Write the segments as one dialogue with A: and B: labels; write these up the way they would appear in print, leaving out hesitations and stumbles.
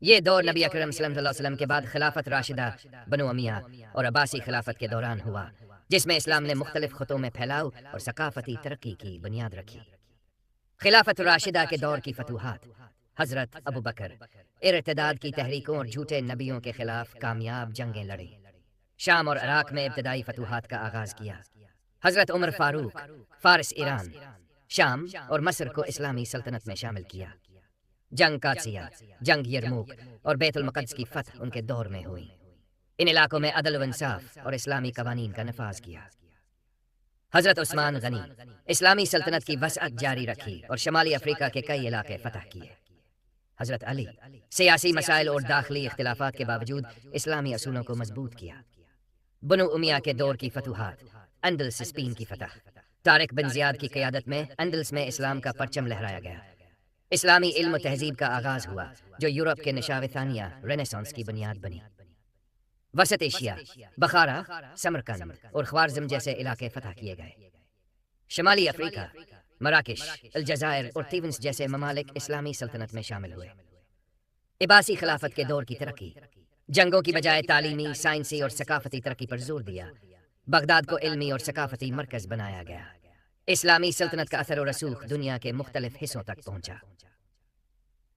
A: یہ دور نبی اکرم صلی اللہ علیہ وسلم کے بعد خلافت راشدہ بنو امیہ اور عباسی خلافت کے دوران ہوا، جس میں اسلام نے مختلف خطوں میں پھیلاؤ اور ثقافتی ترقی کی بنیاد رکھی۔ خلافت راشدہ کے دور کی فتوحات: حضرت ابو بکر ارتداد کی تحریکوں اور جھوٹے نبیوں کے خلاف کامیاب جنگیں لڑیں، شام اور عراق میں ابتدائی فتوحات کا آغاز کیا۔ حضرت عمر فاروق فارس، ایران، شام اور مصر کو اسلامی سلطنت میں شامل کیا۔ جنگ قادسیہ، جنگ یرموک اور بیت المقدس کی فتح ان کے دور میں ہوئی۔ ان علاقوں میں عدل و انصاف اور اسلامی قوانین کا نفاذ کیا۔ حضرت عثمان غنی اسلامی سلطنت کی وسعت جاری رکھی اور شمالی افریقہ کے کئی علاقے فتح کیے۔ حضرت علی سیاسی مسائل اور داخلی اختلافات کے باوجود اسلامی اصولوں کو مضبوط کیا۔ بنو امیہ کے دور کی فتوحات: اندلس، اسپین کی فتح، طارق بن زیاد کی قیادت میں اندلس میں اسلام کا پرچم لہرایا گیا۔ اسلامی علم و تہذیب کا آغاز ہوا جو یورپ کے نشاو ثانیہ رینیسانس کی بنیاد بنی۔ وسط ایشیا، بخارا، سمرقند اور خوارزم جیسے علاقے فتح کیے گئے۔ شمالی افریقہ، مراکش، الجزائر اور تیونس جیسے ممالک اسلامی سلطنت میں شامل ہوئے۔ عباسی خلافت کے دور کی ترقی: جنگوں کی بجائے تعلیمی، سائنسی اور ثقافتی ترقی پر زور دیا۔ بغداد کو علمی اور ثقافتی مرکز بنایا گیا۔ اسلامی سلطنت کا اثر و رسوخ دنیا کے مختلف حصوں تک پہنچا۔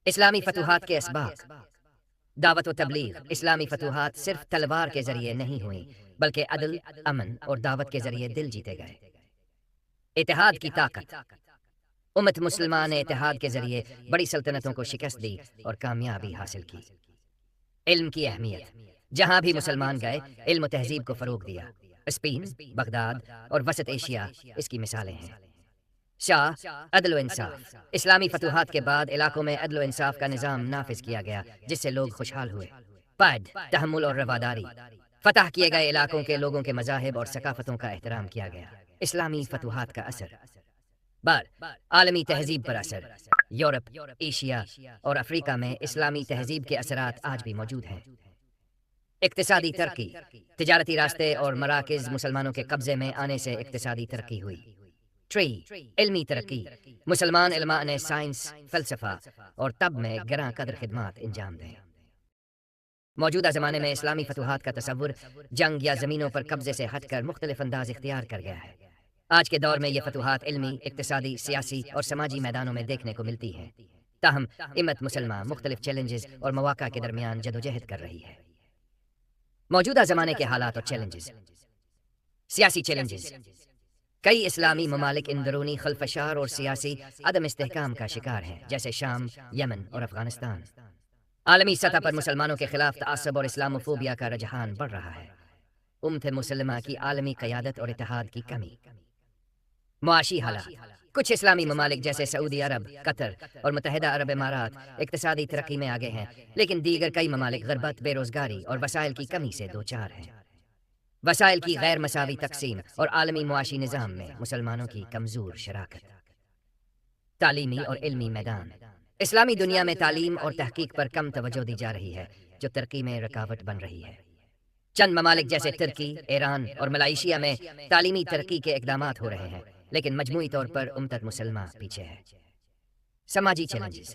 A: اسلامی فتوحات کے اسباق: دعوت و تبلیغ: اسلامی فتوحات صرف تلوار کے ذریعے نہیں ہوئیں بلکہ عدل، امن اور دعوت کے ذریعے دل جیتے گئے۔ اتحاد کی طاقت: امت مسلمہ نے اتحاد کے ذریعے بڑی سلطنتوں کو شکست دی اور کامیابی حاصل کی۔ علم کی اہمیت: جہاں بھی مسلمان گئے علم و تہذیب کو فروغ دیا۔ اسپین، بغداد اور وسط ایشیا اس کی مثالیں ہیں۔ شاہ، عدل و انصاف: اسلامی فتوحات کے بعد علاقوں میں عدل و انصاف کا نظام نافذ کیا گیا جس سے لوگ خوشحال ہوئے۔ پائد، تحمل اور رواداری: فتح کیے گئے علاقوں کے لوگوں کے مذاہب اور ثقافتوں کا احترام کیا گیا۔ اسلامی فتوحات کا اثر: عالمی تہذیب پر اثر: یورپ، ایشیا اور افریقہ میں اسلامی تہذیب کے اثرات آج بھی موجود ہیں۔ اقتصادی ترقی: تجارتی راستے اور مراکز مسلمانوں کے قبضے میں آنے سے اقتصادی ترقی ہوئی۔ علمی ترقی: مسلمان علماء نے سائنس، فلسفہ اور طب میں گراں قدر خدمات انجام دیں۔ موجودہ زمانے میں اسلامی فتوحات کا تصور جنگ یا زمینوں پر قبضے سے ہٹ کر مختلف انداز اختیار کر گیا ہے۔ آج کے دور میں یہ فتوحات علمی، اقتصادی، سیاسی اور سماجی میدانوں میں دیکھنے کو ملتی ہیں۔ تاہم امت مسلمہ مختلف چیلنجز اور مواقع کے درمیان جدوجہد کر رہی ہے۔ موجودہ زمانے کے حالات اور چیلنجز: سیاسی چیلنجز: کئی اسلامی ممالک اندرونی خلفشار اور سیاسی عدم استحکام کا شکار ہیں، جیسے شام، یمن اور افغانستان۔ عالمی سطح پر مسلمانوں کے خلاف تعصب اور اسلاموفوبیا کا رجحان بڑھ رہا ہے۔ امت مسلمہ کی عالمی قیادت اور اتحاد کی کمی۔ معاشی حالات: کچھ اسلامی ممالک جیسے سعودی عرب، قطر اور متحدہ عرب امارات اقتصادی ترقی میں آگے ہیں، لیکن دیگر کئی ممالک غربت، بے روزگاری اور وسائل کی کمی سے دوچار ہیں۔ وسائل کی غیر مساوی تقسیم اور عالمی معاشی نظام میں مسلمانوں کی کمزور شراکت۔ تعلیمی اور علمی میدان: اسلامی دنیا میں تعلیم اور تحقیق پر کم توجہ دی جا رہی ہے، جو ترقی میں رکاوٹ بن رہی ہے۔ چند ممالک جیسے ترکی، ایران اور ملائیشیا میں تعلیمی ترقی کے اقدامات ہو رہے ہیں، لیکن مجموعی طور پر امت مسلمہ پیچھے ہے۔ سماجی چیلنجز: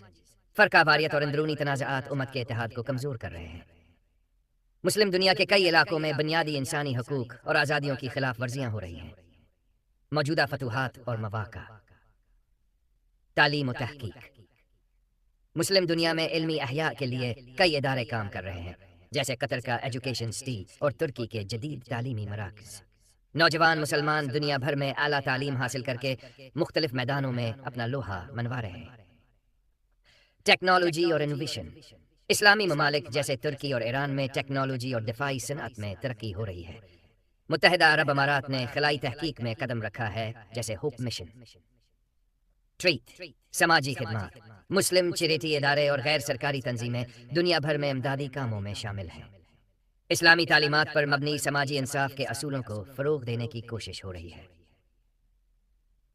A: فرقہ واریت اور اندرونی تنازعات امت کے اتحاد کو کمزور کر رہے ہیں۔ مسلم دنیا کے کئی علاقوں میں بنیادی انسانی حقوق اور آزادیوں کی خلاف ورزیاں ہو رہی ہیں۔ موجودہ فتوحات اور مواقع: تعلیم و تحقیق: مسلم دنیا میں علمی احیاء کے لیے کئی ادارے کام کر رہے ہیں، جیسے قطر کا ایجوکیشن سٹی اور ترکی کے جدید تعلیمی مراکز۔ نوجوان مسلمان دنیا بھر میں اعلیٰ تعلیم حاصل کر کے مختلف میدانوں میں اپنا لوہا منوا رہے ہیں۔ ٹیکنالوجی اور انوویشن: اسلامی ممالک جیسے ترکی اور ایران میں ٹیکنالوجی اور دفاعی صنعت میں ترقی ہو رہی ہے۔ متحدہ عرب امارات نے خلائی تحقیق میں قدم رکھا ہے، جیسے ہوپ مشن۔ سماجی خدمات: مسلم چیریٹی ادارے اور غیر سرکاری تنظیمیں دنیا بھر میں امدادی کاموں میں شامل ہیں۔ اسلامی تعلیمات پر مبنی سماجی انصاف کے اصولوں کو فروغ دینے کی کوشش ہو رہی ہے۔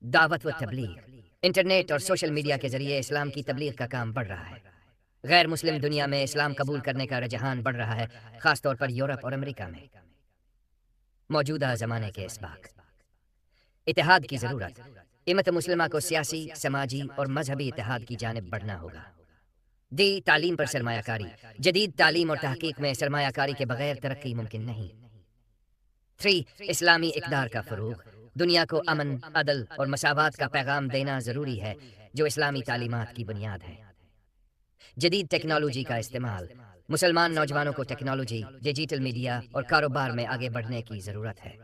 A: دعوت و تبلیغ: انٹرنیٹ اور سوشل میڈیا کے ذریعے اسلام کی تبلیغ کا کام بڑھ رہا ہے۔ غیر مسلم دنیا میں اسلام قبول کرنے کا رجحان بڑھ رہا ہے، خاص طور پر یورپ اور امریکہ میں۔ موجودہ زمانے کے اسباق: اتحاد کی ضرورت: امت مسلمہ کو سیاسی، سماجی اور مذہبی اتحاد کی جانب بڑھنا ہوگا۔ دی تعلیم پر سرمایہ کاری، جدید تعلیم اور تحقیق میں سرمایہ کاری کے بغیر ترقی ممکن نہیں۔ 3 اسلامی اقدار کا فروغ، دنیا کو امن، عدل اور مساوات کا پیغام دینا ضروری ہے جو اسلامی تعلیمات کی بنیاد ہے۔ جدید ٹیکنالوجی کا استعمال، مسلمان نوجوانوں کو ٹیکنالوجی، ڈیجیٹل میڈیا اور کاروبار میں آگے بڑھنے کی ضرورت ہے۔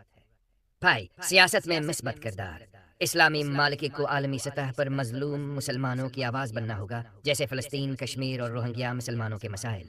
A: بھائی، سیاست میں مثبت کردار، اسلامی ممالک کو عالمی سطح پر مظلوم مسلمانوں کی آواز بننا ہوگا، جیسے فلسطین، کشمیر اور روہنگیا مسلمانوں کے مسائل۔